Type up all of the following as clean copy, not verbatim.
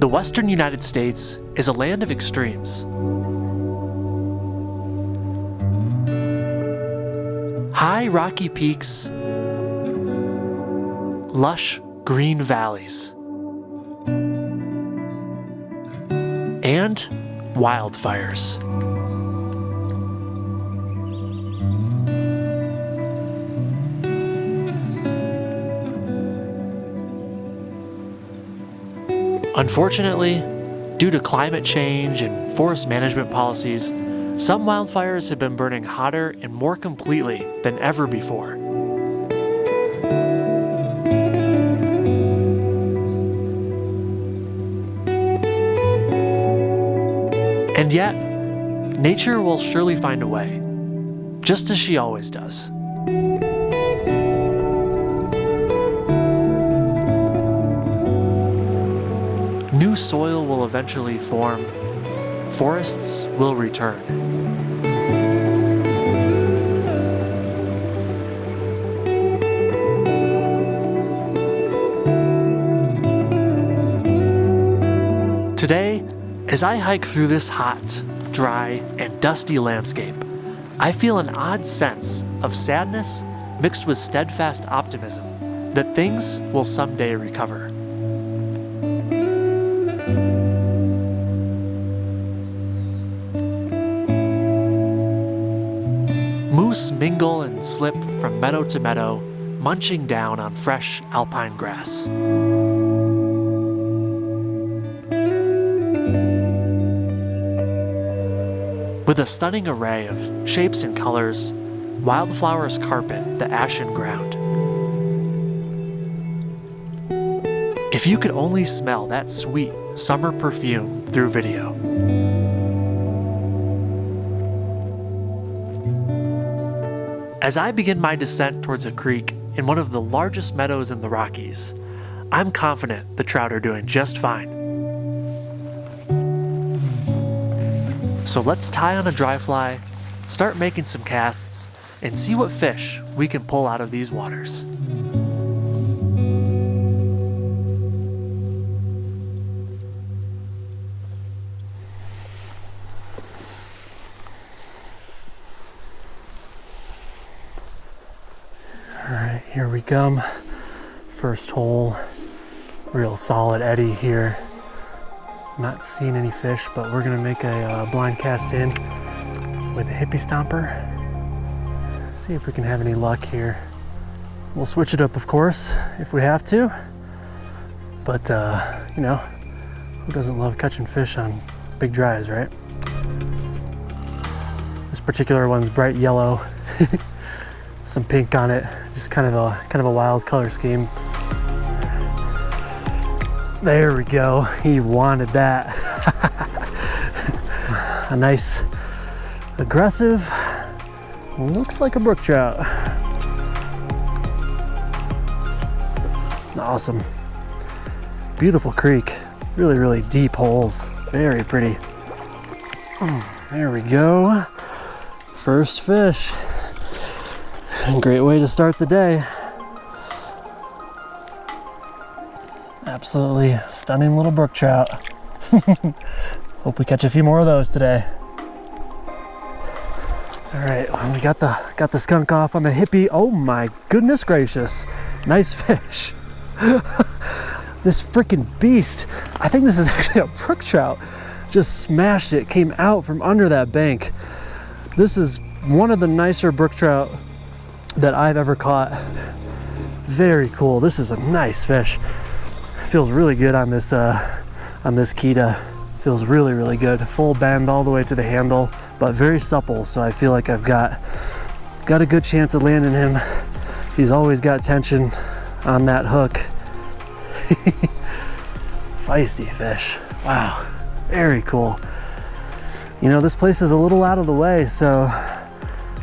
The western United States is a land of extremes. High rocky peaks, lush green valleys, and wildfires. Unfortunately, due to climate change and forest management policies, some wildfires have been burning hotter and more completely than ever before. And yet, nature will surely find a way, just as she always does. New soil will eventually form. Forests will return. Today, as I hike through this hot, dry, and dusty landscape, I feel an odd sense of sadness mixed with steadfast optimism that things will someday recover. Moose mingle and slip from meadow to meadow, munching down on fresh alpine grass. With a stunning array of shapes and colors, wildflowers carpet the ashen ground. If you could only smell that sweet summer perfume through video. As I begin my descent towards a creek in one of the largest meadows in the Rockies, I'm confident the trout are doing just fine. So let's tie on a dry fly, start making some casts, and see what fish we can pull out of these waters. Alright, here we come. First hole, real solid eddy here. Not seeing any fish, but we're gonna make a blind cast in with a hippie stomper. See if we can have any luck here. We'll switch it up, of course, if we have to. But, you know, who doesn't love catching fish on big dries, right? This particular one's bright yellow. Some pink on it, just kind of a wild color scheme. There we go, he wanted that. A nice, aggressive, looks like a brook trout. Awesome. Beautiful creek, really, really deep holes, very pretty. There we go, first fish. Great way to start the day. Absolutely stunning little brook trout. Hope we catch a few more of those today. All right, well, we got the skunk off on the hippie. Oh my goodness gracious, nice fish. This freaking beast. I think this is actually a brook trout. Just smashed it, came out from under that bank. This is one of the nicer brook trout that I've ever caught. Very cool. This is a nice fish. Feels really good on this Kita. Feels really, really good. Full bend all the way to the handle, but very supple. So I feel like I've got a good chance of landing him. He's always got tension on that hook. Feisty fish. Wow, very cool. You know, this place is a little out of the way, so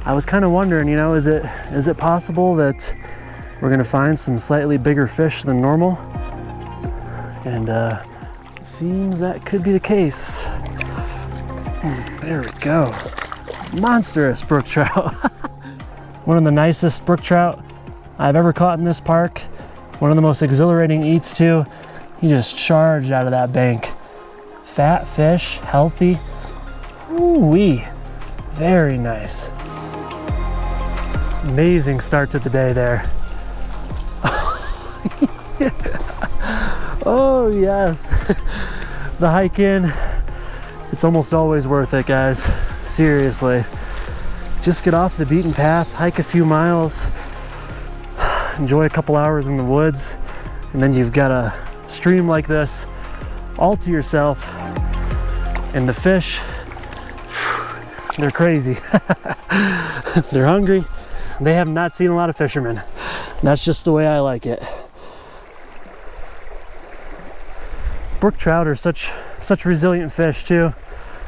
I was kind of wondering, you know, is it possible that we're gonna find some slightly bigger fish than normal? And it seems that could be the case. There we go. Monstrous brook trout. One of the nicest brook trout I've ever caught in this park. One of the most exhilarating eats too. He just charged out of that bank. fat fish, healthy. Ooh-wee, very nice. Amazing start to the day there. Oh yes, the hike in, it's almost always worth it, guys. Seriously, just get off the beaten path, hike a few miles, enjoy a couple hours in the woods, and then you've got a stream like this all to yourself. And the fish, they're crazy. They're hungry. They have not seen a lot of fishermen. That's just the way I like it. Brook trout are such resilient fish too.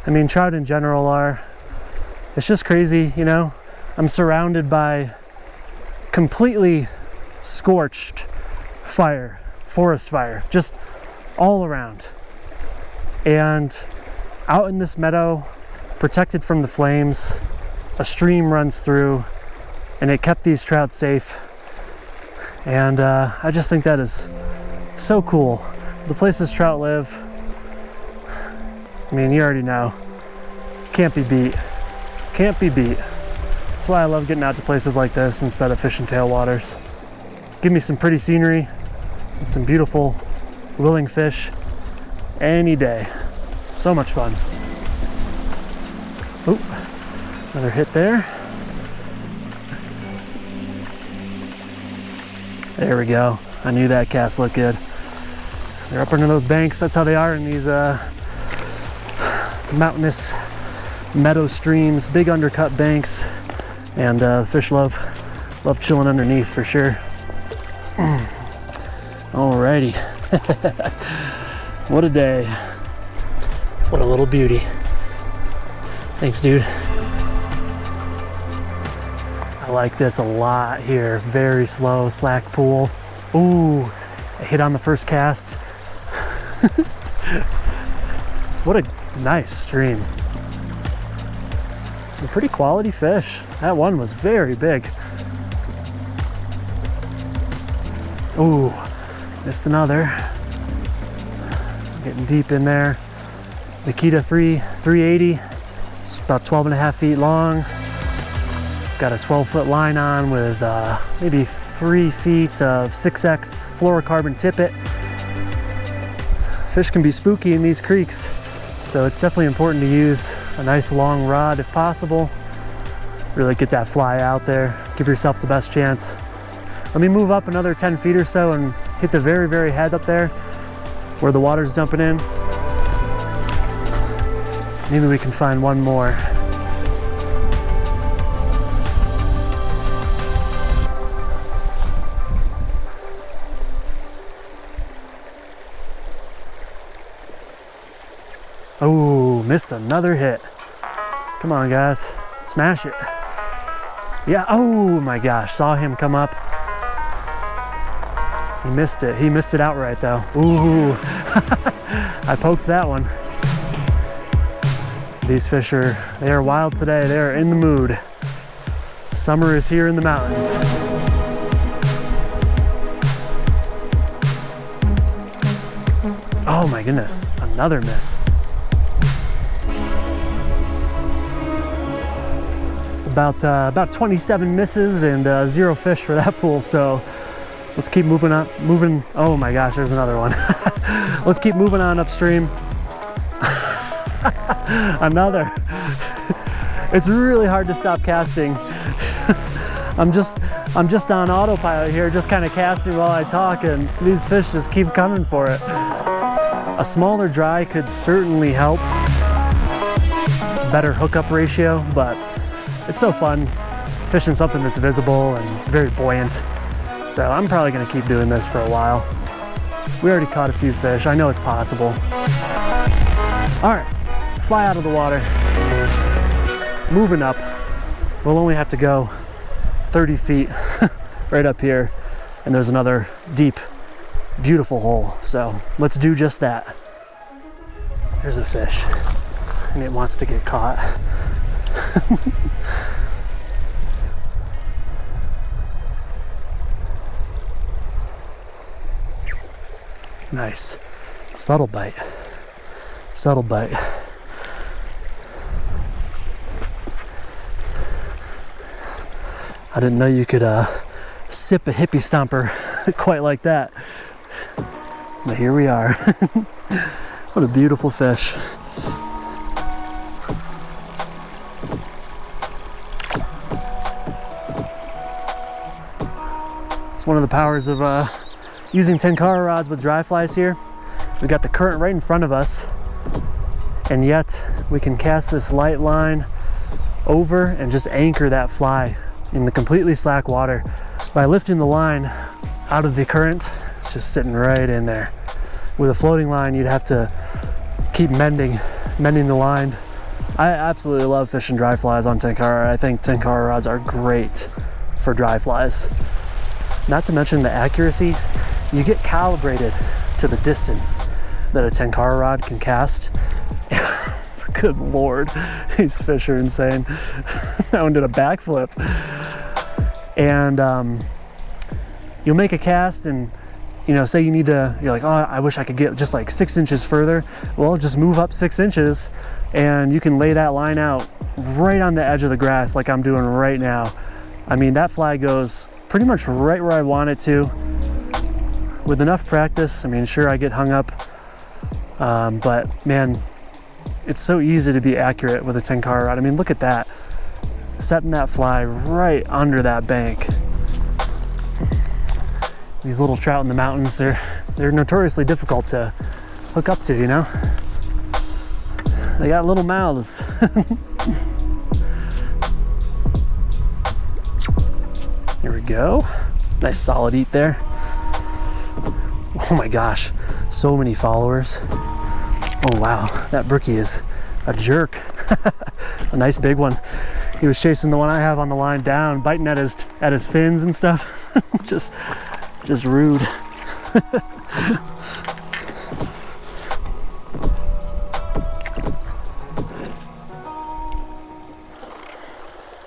I mean, trout in general are. It's just crazy, you know? I'm surrounded by completely scorched fire, forest fire, just all around. And out in this meadow, protected from the flames, a stream runs through, and it kept these trout safe. And I just think that is so cool. The places trout live, I mean, you already know, can't be beat. Can't be beat. That's why I love getting out to places like this instead of fishing tailwaters. Give me some pretty scenery and some beautiful, willing fish any day. So much fun. Oop, another hit there. There we go. I knew that cast looked good. They're up under those banks. That's how they are in these mountainous meadow streams, big undercut banks, and the fish love chilling underneath for sure. Alrighty. What a day. What a little beauty. Thanks, dude. I like this a lot here. Very slow, slack pool. Ooh, I hit on the first cast. What a nice stream. Some pretty quality fish. That one was very big. Ooh, missed another. Getting deep in there. Nikita 380. It's about 12.5 feet long. Got a 12-foot line on with maybe 3 feet of 6X fluorocarbon tippet. Fish can be spooky in these creeks, so it's definitely important to use a nice long rod if possible. Really get that fly out there. Give yourself the best chance. Let me move up another 10 feet or so and hit the very, very head up there where the water's dumping in. Maybe we can find one more. Oh, missed another hit. Come on, guys, smash it. Yeah, oh my gosh, saw him come up. He missed it. He missed it outright though. Ooh, I poked that one. These fish they are wild today. They are in the mood. Summer is here in the mountains. Oh my goodness, another miss. About 27 misses and 0 fish for that pool. So let's keep moving. Oh my gosh, there's another one. Let's keep moving on upstream. Another. It's really hard to stop casting. I'm just on autopilot here, just kind of casting while I talk, and these fish just keep coming for it. A smaller dry could certainly help. Better hookup ratio, but it's so fun fishing something that's visible and very buoyant. So I'm probably gonna keep doing this for a while. We already caught a few fish. I know it's possible. All right, fly out of the water. Moving up. We'll only have to go 30 feet right up here. And there's another deep, beautiful hole. So let's do just that. There's a fish and it wants to get caught. Nice, subtle bite. subtle bite. I didn't know you could sip a hippie stomper quite like that. But here we are. What a beautiful fish. It's one of the powers of using Tenkara rods with dry flies here. We've got the current right in front of us, and yet we can cast this light line over and just anchor that fly in the completely slack water. By lifting the line out of the current, it's just sitting right in there. With a floating line, you'd have to keep mending the line. I absolutely love fishing dry flies on Tenkara. I think Tenkara rods are great for dry flies. Not to mention the accuracy. You get calibrated to the distance that a Tenkara rod can cast. Good Lord, these fish are insane. That one did a backflip. And you'll make a cast and, you know, say you need to, you're like, oh, I wish I could get just like 6 inches further. Well, just move up 6 inches and you can lay that line out right on the edge of the grass like I'm doing right now. I mean, that fly goes pretty much right where I want it to. With enough practice, I mean, sure, I get hung up, but man, it's so easy to be accurate with a Tenkara rod. I mean, look at that. Setting that fly right under that bank. These little trout in the mountains, they're notoriously difficult to hook up to, you know? They got little mouths. Here we go. Nice solid eat there. Oh my gosh, so many followers. Oh wow, that brookie is a jerk. A nice big one. He was chasing the one I have on the line down, biting at his fins and stuff. just rude.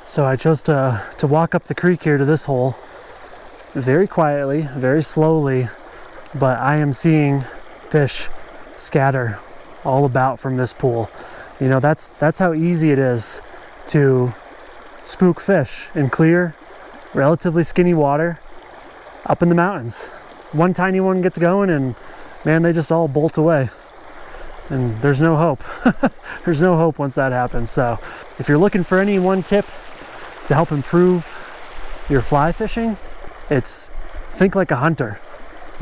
So I chose to walk up the creek here to this hole very quietly, very slowly, but I am seeing fish scatter all about from this pool. You know, that's how easy it is to spook fish in clear, relatively skinny water up in the mountains. One tiny one gets going and man, they just all bolt away. And there's no hope. There's no hope once that happens. So if you're looking for any one tip to help improve your fly fishing, it's think like a hunter.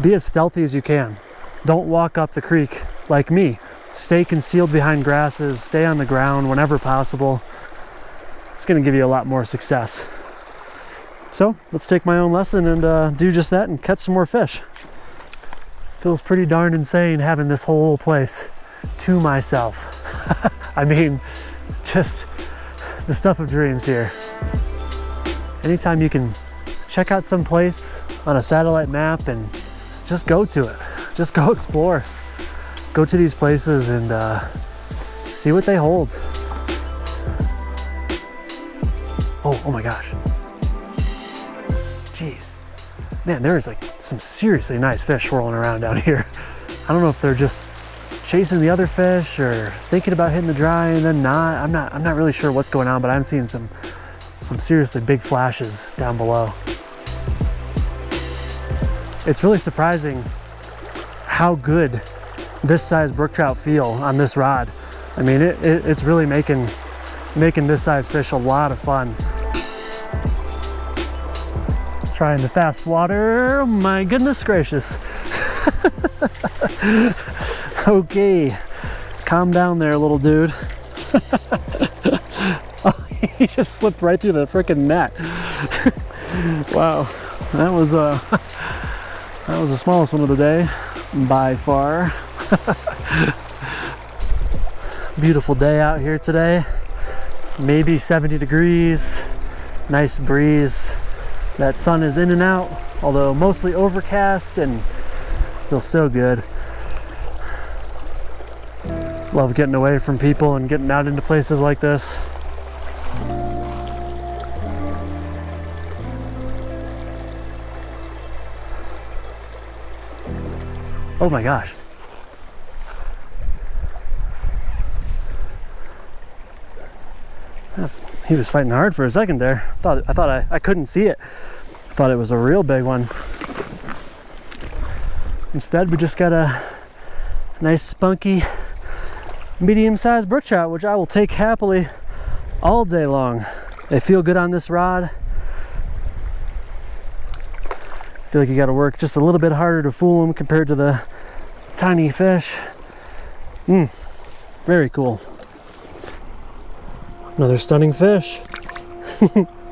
Be as stealthy as you can. Don't walk up the creek like me. Stay concealed behind grasses, stay on the ground whenever possible. It's gonna give you a lot more success. So let's take my own lesson and do just that and catch some more fish. Feels pretty darn insane having this whole place to myself. I mean, just the stuff of dreams here. Anytime you can check out some place on a satellite map and just go to it. Just go explore. Go to these places and see what they hold. Oh my gosh. Jeez. Man, there is like some seriously nice fish swirling around down here. I don't know if they're just chasing the other fish or thinking about hitting the dry and then not. I'm not really sure what's going on, but I'm seeing some seriously big flashes down below. It's really surprising how good this size brook trout feel on this rod. I mean, it's really making this size fish a lot of fun. Trying the fast water, my goodness gracious. Okay, calm down there, little dude. Oh, he just slipped right through the frickin' net. Wow, that was the smallest one of the day, by far. Beautiful day out here today. Maybe 70 degrees, nice breeze. That sun is in and out, although mostly overcast, and feels so good. Love getting away from people and getting out into places like this. Oh my gosh. He was fighting hard for a second there. I thought I couldn't see it. I thought it was a real big one. Instead, we just got a nice spunky medium-sized brook trout, which I will take happily all day long. They feel good on this rod. I feel like you got to work just a little bit harder to fool them compared to the tiny fish. Very cool. Another stunning fish.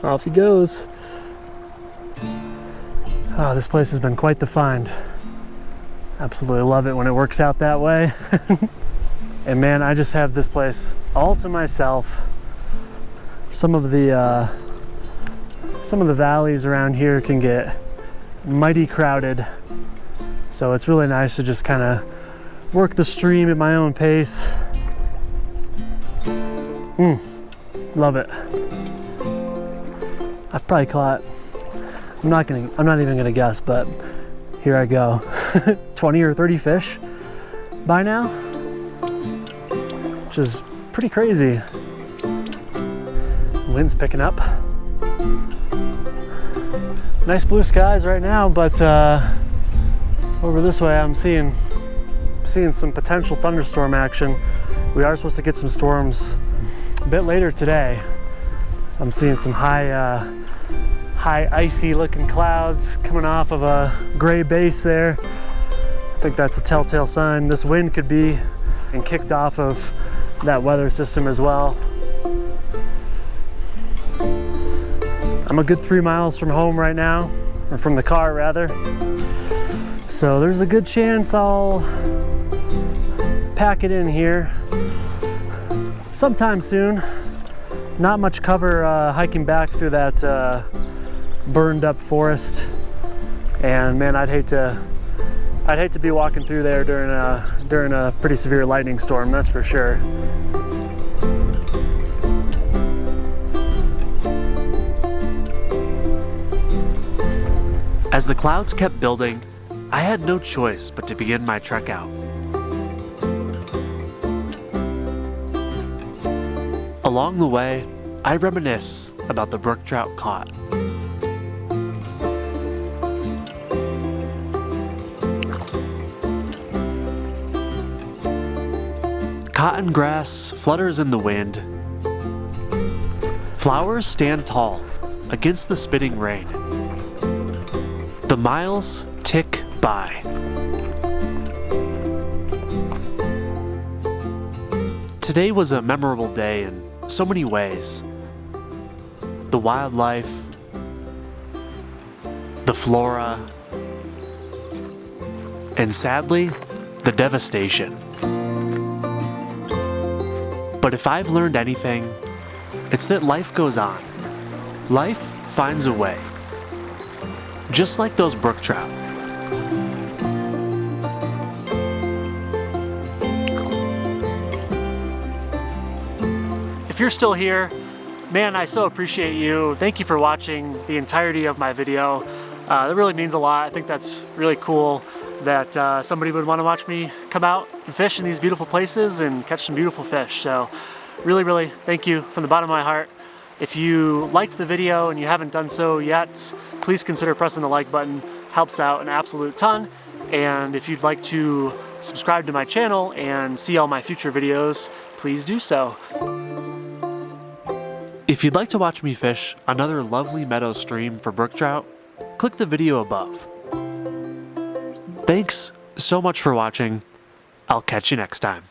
Off he goes. Oh, this place has been quite the find. Absolutely love it when it works out that way. And man, I just have this place all to myself. Some of the valleys around here can get mighty crowded. So it's really nice to just kind of work the stream at my own pace. Love it. I've probably caught, I'm not even gonna guess, but here I go. 20 or 30 fish by now, which is pretty crazy. Wind's picking up. Nice blue skies right now, but over this way I'm seeing some potential thunderstorm action. We are supposed to get some storms a bit later today. So I'm seeing some high icy looking clouds coming off of a gray base there. I think that's a telltale sign this wind could be and kicked off of that weather system as well. I'm a good 3 miles from home right now, or from the car rather. So there's a good chance I'll pack it in here sometime soon. Not much cover hiking back through that burned up forest, and man, I'd hate to be walking through there during a pretty severe lightning storm, that's for sure. As the clouds kept building, I had no choice but to begin my trek out. Along the way, I reminisce about the brook trout caught. Cotton grass flutters in the wind. Flowers stand tall against the spitting rain. The miles tick by. Today was a memorable day in so many ways. The wildlife, the flora, and sadly, the devastation. But if I've learned anything, it's that life goes on. Life finds a way. Just like those brook trout. If you're still here, man, I so appreciate you. Thank you for watching the entirety of my video. That really means a lot. I think that's really cool that somebody would want to watch me come out and fish in these beautiful places and catch some beautiful fish. So really, really thank you from the bottom of my heart. If you liked the video and you haven't done so yet, please consider pressing the like button. Helps out an absolute ton. And if you'd like to subscribe to my channel and see all my future videos, please do so. If you'd like to watch me fish another lovely meadow stream for brook trout, click the video above. Thanks so much for watching. I'll catch you next time.